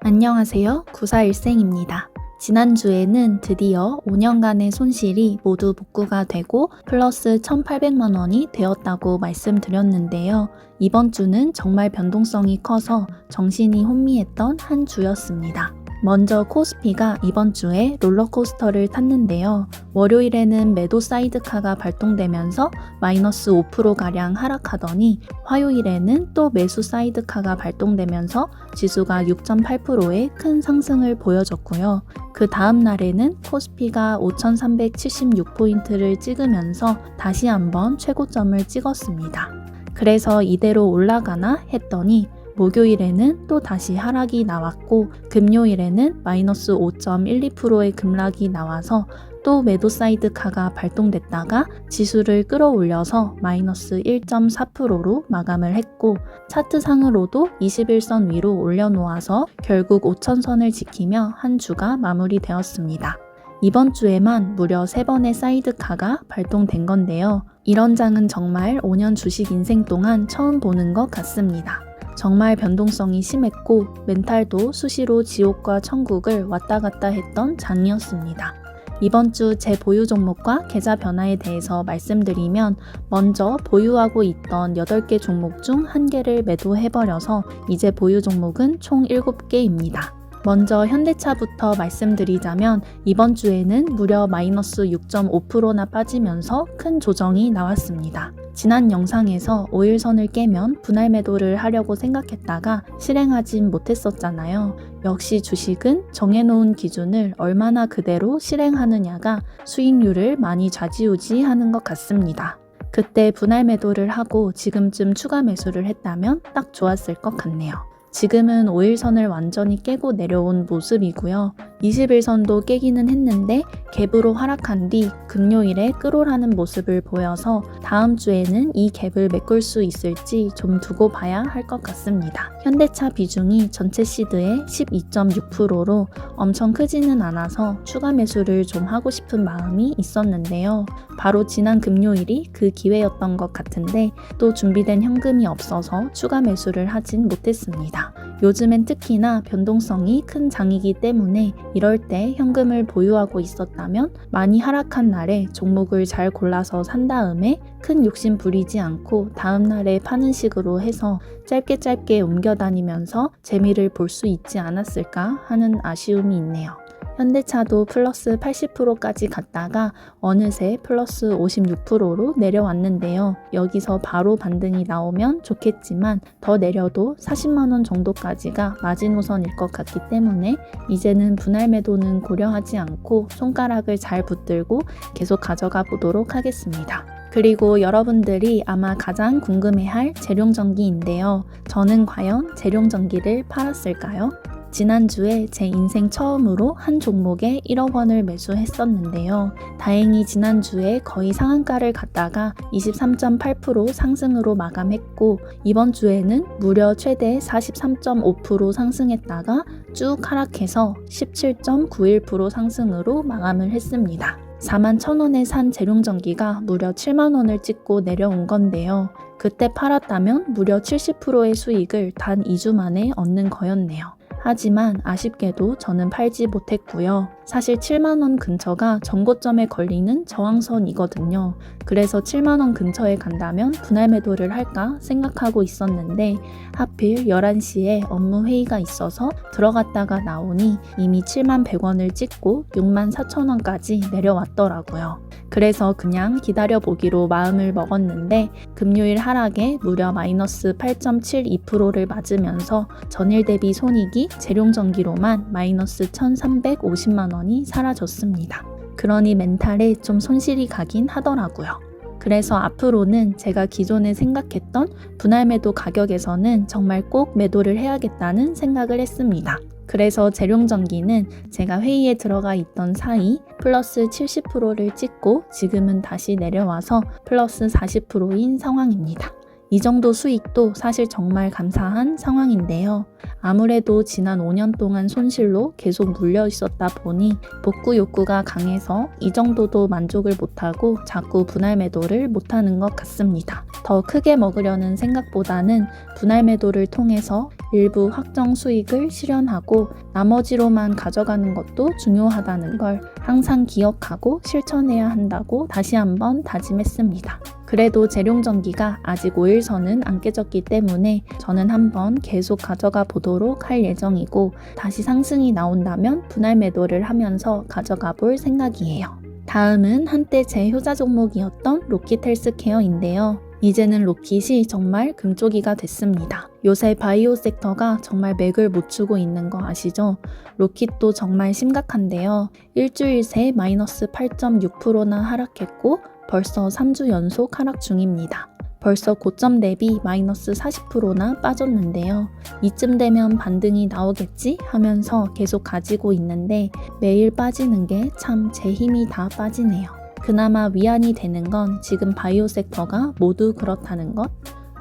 안녕하세요. 94일생입니다. 지난주에는 드디어 5년간의 손실이 모두 복구가 되고 플러스 1,800만 원이 되었다고 말씀드렸는데요. 이번 주는 정말 변동성이 커서 정신이 혼미했던 한 주였습니다. 먼저 코스피가 이번 주에 롤러코스터를 탔는데요. 월요일에는 매도 사이드카가 발동되면서 마이너스 5%가량 하락하더니 화요일에는 또 매수 사이드카가 발동되면서 지수가 6.8%의 큰 상승을 보여줬고요. 그 다음 날에는 코스피가 5,376포인트를 찍으면서 다시 한번 최고점을 찍었습니다. 그래서 이대로 올라가나 했더니 목요일에는 또 다시 하락이 나왔고 금요일에는 마이너스 5.12%의 급락이 나와서 또 매도 사이드카가 발동됐다가 지수를 끌어올려서 마이너스 1.4%로 마감을 했고 차트상으로도 21선 위로 올려놓아서 결국 5,000선을 지키며 한 주가 마무리되었습니다. 이번 주에만 무려 3번의 사이드카가 발동된 건데요. 이런 장은 정말 5년 주식 인생 동안 처음 보는 것 같습니다. 정말 변동성이 심했고 멘탈도 수시로 지옥과 천국을 왔다 갔다 했던 장이었습니다. 이번 주 제 보유 종목과 계좌 변화에 대해서 말씀드리면 먼저 보유하고 있던 8개 종목 중 1개를 매도해버려서 이제 보유 종목은 총 7개입니다. 먼저 현대차부터 말씀드리자면 이번 주에는 무려 마이너스 6.5%나 빠지면서 큰 조정이 나왔습니다. 지난 영상에서 5일선을 깨면 분할 매도를 하려고 생각했다가 실행하진 못했었잖아요. 역시 주식은 정해놓은 기준을 얼마나 그대로 실행하느냐가 수익률을 많이 좌지우지하는 것 같습니다. 그때 분할 매도를 하고 지금쯤 추가 매수를 했다면 딱 좋았을 것 같네요. 지금은 5일선을 완전히 깨고 내려온 모습이고요. 21선도 깨기는 했는데 갭으로 하락한 뒤 금요일에 끌어오라는 모습을 보여서 다음 주에는 이 갭을 메꿀 수 있을지 좀 두고 봐야 할 것 같습니다. 현대차 비중이 전체 시드의 12.6%로 엄청 크지는 않아서 추가 매수를 좀 하고 싶은 마음이 있었는데요. 바로 지난 금요일이 그 기회였던 것 같은데 또 준비된 현금이 없어서 추가 매수를 하진 못했습니다. 요즘엔 특히나 변동성이 큰 장이기 때문에 이럴 때 현금을 보유하고 있었다면 많이 하락한 날에 종목을 잘 골라서 산 다음에 큰 욕심 부리지 않고 다음 날에 파는 식으로 해서 짧게 옮겨 다니면서 재미를 볼 수 있지 않았을까 하는 아쉬움이 있네요. 현대차도 플러스 80%까지 갔다가 어느새 플러스 56%로 내려왔는데요. 여기서 바로 반등이 나오면 좋겠지만 더 내려도 40만원 정도까지가 마지노선일 것 같기 때문에 이제는 분할 매도는 고려하지 않고 손가락을 잘 붙들고 계속 가져가 보도록 하겠습니다. 그리고 여러분들이 아마 가장 궁금해할 재룡전기인데요. 저는 과연 재룡전기를 팔았을까요? 지난주에 제 인생 처음으로 한 종목에 1억 원을 매수했었는데요. 다행히 지난주에 거의 상한가를 갔다가 23.8% 상승으로 마감했고 이번 주에는 무려 최대 43.5% 상승했다가 쭉 하락해서 17.91% 상승으로 마감을 했습니다. 41,000원에 산 재룡전기가 무려 7만원을 찍고 내려온 건데요. 그때 팔았다면 무려 70%의 수익을 단 2주 만에 얻는 거였네요. 하지만 아쉽게도 저는 팔지 못했고요. 사실 7만원 근처가 전고점에 걸리는 저항선이거든요. 그래서 7만원 근처에 간다면 분할 매도를 할까 생각하고 있었는데 하필 11시에 업무 회의가 있어서 들어갔다가 나오니 이미 7만 100원을 찍고 6만 4천원까지 내려왔더라고요. 그래서 그냥 기다려보기로 마음을 먹었는데 금요일 하락에 무려 마이너스 8.72%를 맞으면서 전일 대비 손익이 재룡전기로만 마이너스 1,350만원이 사라졌습니다. 그러니 멘탈에 좀 손실이 가긴 하더라고요. 그래서 앞으로는 제가 기존에 생각했던 분할 매도 가격에서는 정말 꼭 매도를 해야겠다는 생각을 했습니다. 그래서 재룡전기는 제가 회의에 들어가 있던 사이 플러스 70%를 찍고 지금은 다시 내려와서 플러스 40%인 상황입니다. 이 정도 수익도 사실 정말 감사한 상황인데요. 아무래도 지난 5년 동안 손실로 계속 물려 있었다 보니 복구 욕구가 강해서 이 정도도 만족을 못하고 자꾸 분할 매도를 못하는 것 같습니다. 더 크게 먹으려는 생각보다는 분할 매도를 통해서 일부 확정 수익을 실현하고 나머지로만 가져가는 것도 중요하다는 걸 항상 기억하고 실천해야 한다고 다시 한번 다짐했습니다. 그래도 재룡전기가 아직 5일선은 안 깨졌기 때문에 저는 한번 계속 가져가 보도록 할 예정이고 다시 상승이 나온다면 분할 매도를 하면서 가져가 볼 생각이에요. 다음은 한때 제 효자 종목이었던 로킷 헬스케어인데요. 이제는 로킷이 정말 금쪽이가 됐습니다. 요새 바이오 섹터가 정말 맥을 못 추고 있는 거 아시죠? 로킷도 정말 심각한데요. 일주일 새 마이너스 8.6%나 하락했고 벌써 3주 연속 하락 중입니다. 벌써 고점 대비 마이너스 40%나 빠졌는데요. 이쯤 되면 반등이 나오겠지 하면서 계속 가지고 있는데 매일 빠지는 게 참 제 힘이 다 빠지네요. 그나마 위안이 되는 건 지금 바이오 섹터가 모두 그렇다는 것?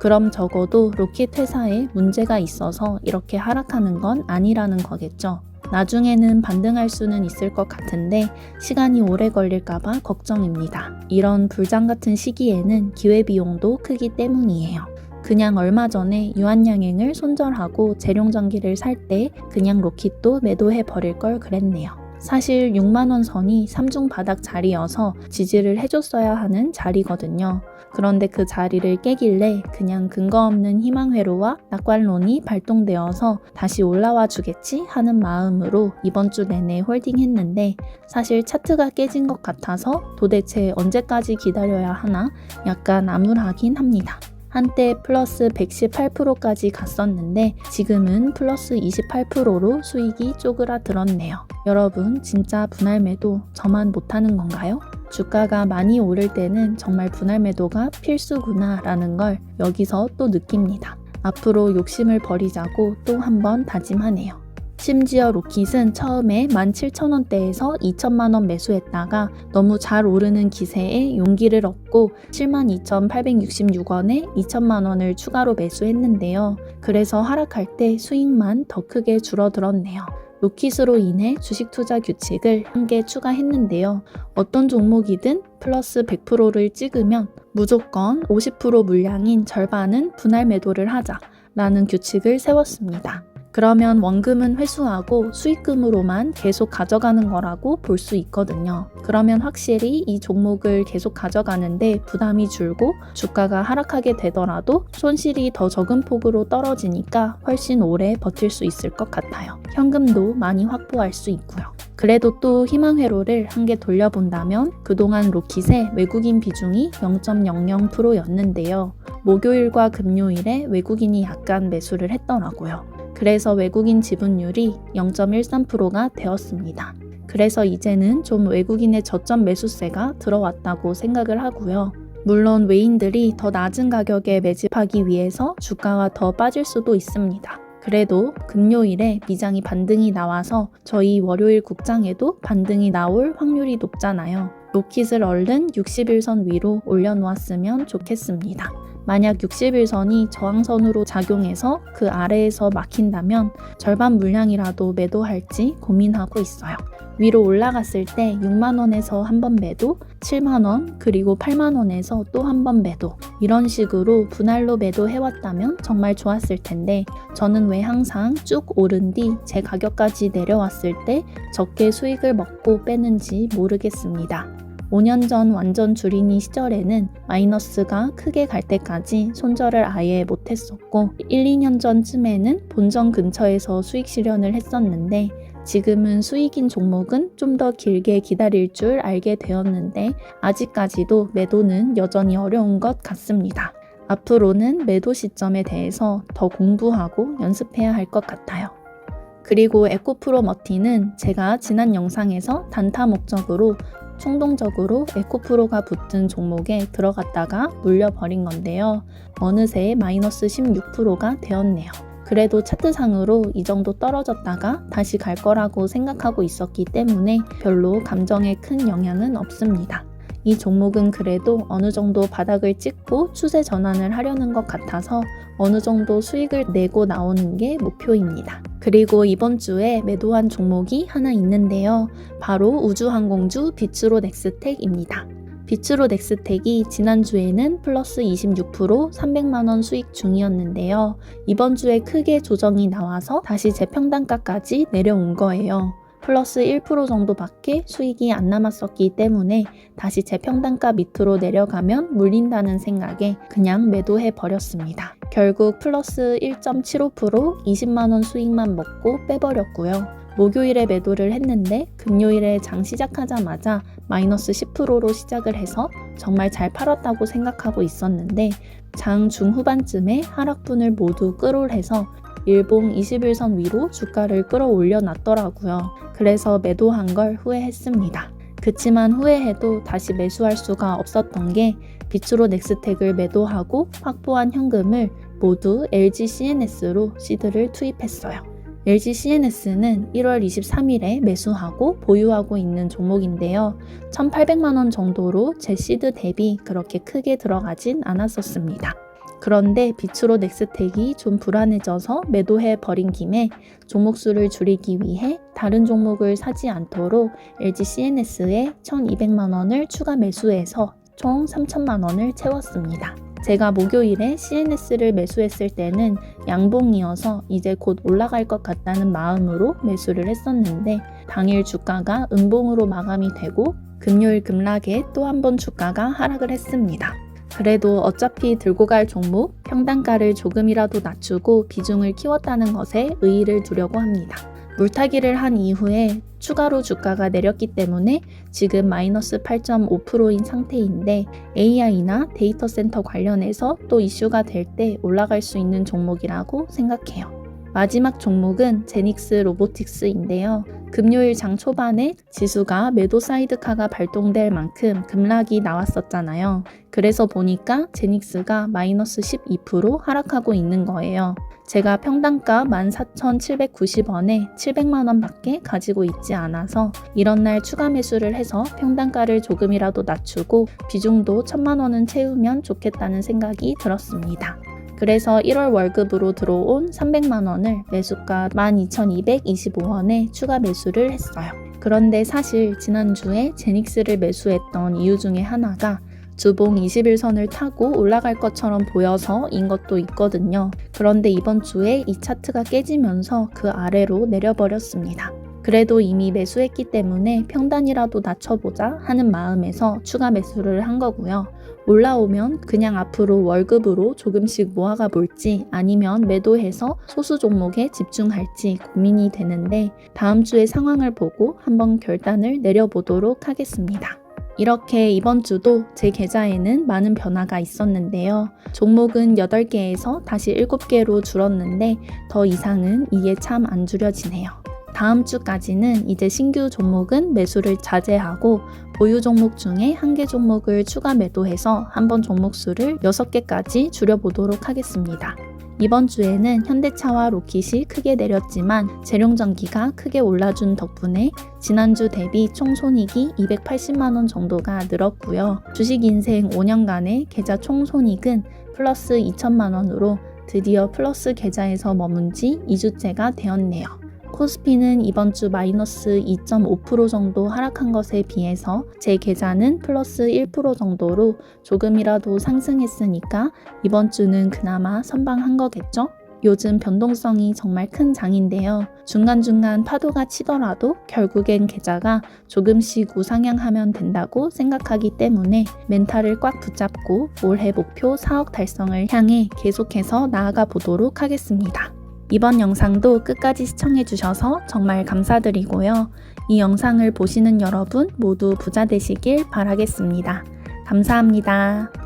그럼 적어도 로킷 회사에 문제가 있어서 이렇게 하락하는 건 아니라는 거겠죠. 나중에는 반등할 수는 있을 것 같은데 시간이 오래 걸릴까봐 걱정입니다. 이런 불장 같은 시기에는 기회비용도 크기 때문이에요. 그냥 얼마 전에 유한양행을 손절하고 재룡전기를 살 때 그냥 로킷도 매도해 버릴 걸 그랬네요. 사실 6만원 선이 3중 바닥 자리여서 지지를 해줬어야 하는 자리거든요. 그런데 그 자리를 깨길래 그냥 근거 없는 희망회로와 낙관론이 발동되어서 다시 올라와 주겠지 하는 마음으로 이번 주 내내 홀딩했는데 사실 차트가 깨진 것 같아서 도대체 언제까지 기다려야 하나 약간 암울하긴 합니다. 한때 플러스 118%까지 갔었는데 지금은 플러스 28%로 수익이 쪼그라들었네요. 여러분 진짜 분할 매도 저만 못하는 건가요? 주가가 많이 오를 때는 정말 분할 매도가 필수구나 라는 걸 여기서 또 느낍니다. 앞으로 욕심을 버리자고 또 한 번 다짐하네요. 심지어 로킷은 처음에 17,000원대에서 2천만원 매수했다가 너무 잘 오르는 기세에 용기를 얻고 72,866원에 2천만원을 추가로 매수했는데요. 그래서 하락할 때 수익만 더 크게 줄어들었네요. 로킷으로 인해 주식 투자 규칙을 한 개 추가했는데요. 어떤 종목이든 플러스 100%를 찍으면 무조건 50% 물량인 절반은 분할 매도를 하자라는 규칙을 세웠습니다. 그러면 원금은 회수하고 수익금으로만 계속 가져가는 거라고 볼 수 있거든요. 그러면 확실히 이 종목을 계속 가져가는데 부담이 줄고 주가가 하락하게 되더라도 손실이 더 적은 폭으로 떨어지니까 훨씬 오래 버틸 수 있을 것 같아요. 현금도 많이 확보할 수 있고요. 그래도 또 희망회로를 한 개 돌려본다면 그동안 로킷의 외국인 비중이 0.00%였는데요. 목요일과 금요일에 외국인이 약간 매수를 했더라고요. 그래서 외국인 지분율이 0.13%가 되었습니다. 그래서 이제는 좀 외국인의 저점 매수세가 들어왔다고 생각을 하고요. 물론 외인들이 더 낮은 가격에 매집하기 위해서 주가가 더 빠질 수도 있습니다. 그래도 금요일에 미장이 반등이 나와서 저희 월요일 국장에도 반등이 나올 확률이 높잖아요. 로킷을 얼른 60일선 위로 올려놓았으면 좋겠습니다. 만약 60일선이 저항선으로 작용해서 그 아래에서 막힌다면 절반 물량이라도 매도할지 고민하고 있어요. 위로 올라갔을 때 6만원에서 한 번 매도, 7만원, 그리고 8만원에서 또 한 번 매도 이런 식으로 분할로 매도해왔다면 정말 좋았을 텐데 저는 왜 항상 쭉 오른 뒤 제 가격까지 내려왔을 때 적게 수익을 먹고 빼는지 모르겠습니다. 5년 전 완전 주린이 시절에는 마이너스가 크게 갈 때까지 손절을 아예 못했었고 1, 2년 전쯤에는 본전 근처에서 수익 실현을 했었는데 지금은 수익인 종목은 좀 더 길게 기다릴 줄 알게 되었는데 아직까지도 매도는 여전히 어려운 것 같습니다. 앞으로는 매도 시점에 대해서 더 공부하고 연습해야 할 것 같아요. 그리고 에코프로머티는 제가 지난 영상에서 단타 목적으로 충동적으로 에코프로가 붙은 종목에 들어갔다가 물려버린 건데요. 어느새 마이너스 16%가 되었네요. 그래도 차트상으로 이 정도 떨어졌다가 다시 갈 거라고 생각하고 있었기 때문에 별로 감정에 큰 영향은 없습니다. 이 종목은 그래도 어느 정도 바닥을 찍고 추세 전환을 하려는 것 같아서 어느 정도 수익을 내고 나오는 게 목표입니다. 그리고 이번 주에 매도한 종목이 하나 있는데요. 바로 우주항공주 비츠롯 엑스텍입니다. 비츠롯 엑스텍이 지난주에는 플러스 26% 300만원 수익 중이었는데요. 이번 주에 크게 조정이 나와서 다시 재평단가까지 내려온 거예요. 플러스 1% 정도밖에 수익이 안 남았었기 때문에 다시 재평단가 밑으로 내려가면 물린다는 생각에 그냥 매도해 버렸습니다. 결국 플러스 1.75% 20만원 수익만 먹고 빼버렸고요. 목요일에 매도를 했는데 금요일에 장 시작하자마자 마이너스 10%로 시작을 해서 정말 잘 팔았다고 생각하고 있었는데 장 중후반쯤에 하락분을 모두 끌어올해서 일봉 21선 위로 주가를 끌어올려 놨더라고요. 그래서 매도한 걸 후회했습니다. 그치만 후회해도 다시 매수할 수가 없었던 게 비츠롯 엑스텍을 매도하고 확보한 현금을 모두 LG CNS로 시드를 투입했어요. LG CNS는 1월 23일에 매수하고 보유하고 있는 종목인데요. 1,800만원 정도로 제 시드 대비 그렇게 크게 들어가진 않았었습니다. 그런데 비츠롯 엑스텍이 좀 불안해져서 매도해 버린 김에 종목 수를 줄이기 위해 다른 종목을 사지 않도록 LG CNS에 1,200만원을 추가 매수해서 총 3,000만원을 채웠습니다. 제가 목요일에 CNS를 매수했을 때는 양봉이어서 이제 곧 올라갈 것 같다는 마음으로 매수를 했었는데 당일 주가가 음봉으로 마감이 되고 금요일 급락에 또 한 번 주가가 하락을 했습니다. 그래도 어차피 들고 갈 종목, 평단가를 조금이라도 낮추고 비중을 키웠다는 것에 의의를 두려고 합니다. 물타기를 한 이후에 추가로 주가가 내렸기 때문에 지금 마이너스 8.5%인 상태인데 AI나 데이터 센터 관련해서 또 이슈가 될 때 올라갈 수 있는 종목이라고 생각해요. 마지막 종목은 제닉스 로보틱스인데요. 금요일 장 초반에 지수가 매도 사이드카가 발동될 만큼 급락이 나왔었잖아요. 그래서 보니까 제닉스가 마이너스 12% 하락하고 있는 거예요. 제가 평단가 14,790원에 700만원 밖에 가지고 있지 않아서 이런 날 추가 매수를 해서 평단가를 조금이라도 낮추고 비중도 1,000만원은 채우면 좋겠다는 생각이 들었습니다. 그래서 1월 월급으로 들어온 300만원을 매수가 12,225원에 추가 매수를 했어요. 그런데 사실 지난주에 제닉스를 매수했던 이유 중에 하나가 주봉 21선을 타고 올라갈 것처럼 보여서인 것도 있거든요. 그런데 이번 주에 이 차트가 깨지면서 그 아래로 내려버렸습니다. 그래도 이미 매수했기 때문에 평단이라도 낮춰보자 하는 마음에서 추가 매수를 한 거고요. 올라오면 그냥 앞으로 월급으로 조금씩 모아가 볼지 아니면 매도해서 소수 종목에 집중할지 고민이 되는데 다음 주의 상황을 보고 한번 결단을 내려보도록 하겠습니다. 이렇게 이번 주도 제 계좌에는 많은 변화가 있었는데요. 종목은 8개에서 다시 7개로 줄었는데 더 이상은 이게 참 안 줄여지네요. 다음 주까지는 이제 신규 종목은 매수를 자제하고 보유 종목 중에 1개 종목을 추가 매도해서 한번 종목 수를 6개까지 줄여보도록 하겠습니다. 이번 주에는 현대차와 로킷이 크게 내렸지만 재룡전기가 크게 올라준 덕분에 지난주 대비 총 손익이 280만원 정도가 늘었고요. 주식 인생 5년간의 계좌 총 손익은 플러스 2천만원으로 드디어 플러스 계좌에서 머문 지 2주째가 되었네요. 코스피는 이번 주 마이너스 2.5% 정도 하락한 것에 비해서 제 계좌는 플러스 1% 정도로 조금이라도 상승했으니까 이번 주는 그나마 선방한 거겠죠? 요즘 변동성이 정말 큰 장인데요. 중간중간 파도가 치더라도 결국엔 계좌가 조금씩 우상향하면 된다고 생각하기 때문에 멘탈을 꽉 붙잡고 올해 목표 4억 달성을 향해 계속해서 나아가 보도록 하겠습니다. 이번 영상도 끝까지 시청해주셔서 정말 감사드리고요. 이 영상을 보시는 여러분 모두 부자 되시길 바라겠습니다. 감사합니다.